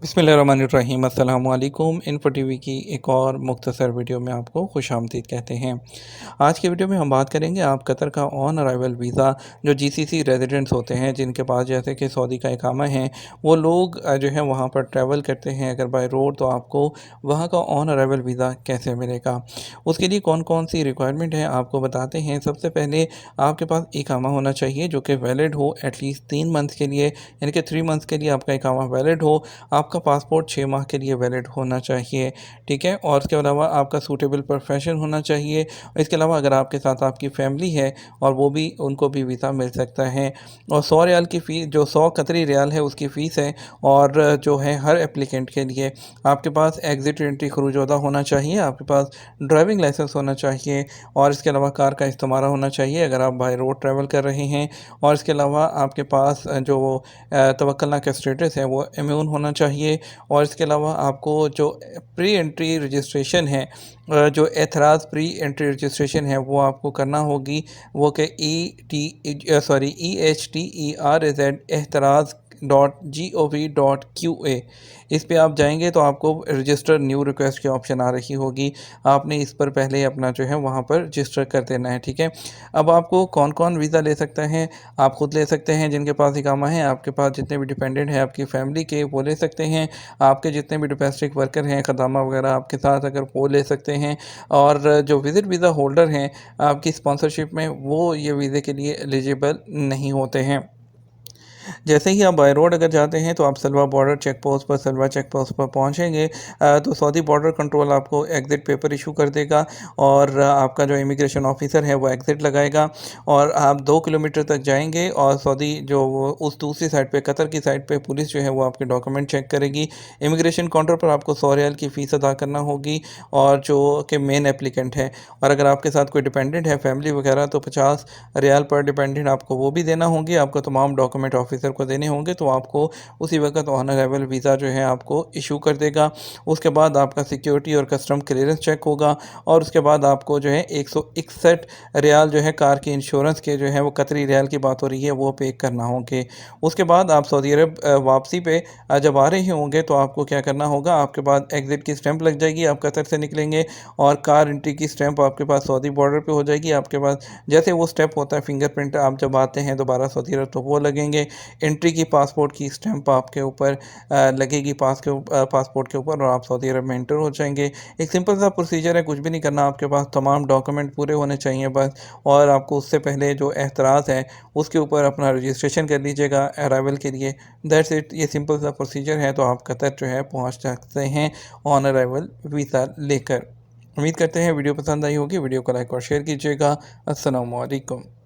बिस्मिल्लाहिर्रहमानिर्रहीम अस्सलामु अलैकुम। इन्फो टीवी की एक और मुख्तसर वीडियो में आपको खुशामदीद कहते हैं। आज की वीडियो में हम बात करेंगे आप कतर का ऑन अराइवल वीज़ा जो जीसीसी रेजिडेंट्स होते हैं जिनके पास जैसे कि सऊदी का इकामा है वो लोग जो है वहाँ पर ट्रैवल करते हैं अगर बाय रोड, तो आपको वहाँ का ऑन अराइवल वीज़ा कैसे मिलेगा, उसके लिए कौन कौन सी रिक्वायरमेंट है आपको बताते हैं। सबसे पहले आपके पास इकामा होना चाहिए जो कि वैलिड हो एटलीस्ट 3 मंथ के लिए, यानी कि 3 मंथ्स के लिए आपका इकामा वैलिड हो। आपका पासपोर्ट 6 माह के लिए वैलिड होना चाहिए, ठीक है। और इसके अलावा आपका सूटेबल प्रोफेशन होना चाहिए। इसके अलावा अगर आपके साथ आपकी फैमिली है और वो भी, उनको भी वीज़ा मिल सकता है। और 100 रियाल की फ़ीस, जो 100 कतरी रियाल है उसकी फ़ीस है। और जो है हर एप्लीकेंट के लिए आपके पास एग्ज़िट एंट्री खरूजोदा होना चाहिए, आपके पास ड्राइविंग लाइसेंस होना चाहिए और इसके अलावा कार का इस्तेमाल होना चाहिए अगर आप बाय रोड ट्रैवल कर रहे हैं। और इसके अलावा आपके पास जो तवक्कलनामा का स्टेटस है वो इम्यून होना चाहिए। और इसके अलावा आपको जो प्री एंट्री रजिस्ट्रेशन है, जो एतराज़ प्री एंट्री रजिस्ट्रेशन है वो आपको करना होगी, वो कि EHTERAZ एहतराज़.gov.QA, इस पे आप जाएंगे तो आपको रजिस्टर न्यू रिक्वेस्ट की ऑप्शन आ रही होगी। आपने इस पर पहले अपना जो है वहाँ पर रजिस्टर कर देना है, ठीक है। अब आपको कौन कौन वीज़ा ले सकता है, आप ख़ुद ले सकते हैं जिनके पास इकामा है, आपके पास जितने भी डिपेंडेंट हैं आपकी फ़ैमिली के वो ले सकते हैं, आपके जितने भी डोमेस्टिक वर्कर हैं खदामा वगैरह आपके साथ अगर वो ले सकते हैं। और जो विज़िट वीज़ा होल्डर हैं आपकी स्पॉन्सरशिप में, वो ये वीज़े के लिए एलिजिबल नहीं होते हैं। जैसे ही आप बाय रोड अगर जाते हैं तो आप सलवा बॉर्डर चेक पोस्ट पर, सलवा चेक पोस्ट पर पहुंचेंगे तो सऊदी बॉर्डर कंट्रोल आपको एग्ज़िट पेपर इशू कर देगा और आपका जो इमिग्रेशन ऑफिसर है वो एग्ज़िट लगाएगा और आप 2 किलोमीटर तक जाएंगे और सऊदी जो उस दूसरी साइड पे, कतर की साइड पे पुलिस जो है वो आपके डॉक्यूमेंट चेक करेगी। इमिग्रेशन काउंटर पर आपको 100 रियाल की फ़ीस अदा करना होगी और जो कि मेन एप्लीकेंट है। और अगर आपके साथ कोई डिपेंडेंट है, फैमिली वगैरह, तो 50 रियाल पर डिपेंडेंट आपको वो भी देना होंगे, आपको तमाम डॉक्यूमेंट ऑफिसर को देने होंगे, तो आपको उसी वक्त ऑन अराइवल वीज़ा जो है आपको इशू कर देगा। उसके बाद आपका सिक्योरिटी और कस्टम क्लियरेंस चेक होगा और उसके बाद आपको जो है 161 रियाल जो है कार की इंश्योरेंस के जो है वो कतरी रियाल की बात हो रही है वो पे करना होंगे। उसके बाद आप सऊदी अरब वापसी पे जब आ रहे होंगे तो आपको क्या करना होगा, आपके पास एग्ज़िट की स्टैंप लग जाएगी, आप कतर से निकलेंगे और कार एंट्री की स्टैंप आपके पास सऊदी बॉर्डर पे हो जाएगी। आपके पास जैसे वो स्टेप होता है फिंगरप्रिंट, आप जब आते हैं दोबारा सऊदी अरब तो वो लगेंगे। एंट्री की पासपोर्ट की स्टैंप आपके ऊपर लगेगी, पासपोर्ट के ऊपर, और आप सऊदी अरब में एंटर हो जाएंगे। एक सिंपल सा प्रोसीजर है, कुछ भी नहीं करना, आपके पास तमाम डॉक्यूमेंट पूरे होने चाहिए बस। और आपको उससे पहले जो एतराज़ है उसके ऊपर अपना रजिस्ट्रेशन कर लीजिएगा अराइवल के लिए। दैट्स इट, ये सिंपल सा प्रोसीजर है, तो आप कतर जो है पहुँच सकते हैं ऑन अराइवल वीज़ा लेकर। उम्मीद करते हैं वीडियो पसंद आई होगी, वीडियो को लाइक और शेयर कीजिएगा। अस्सलामु अलैकुम।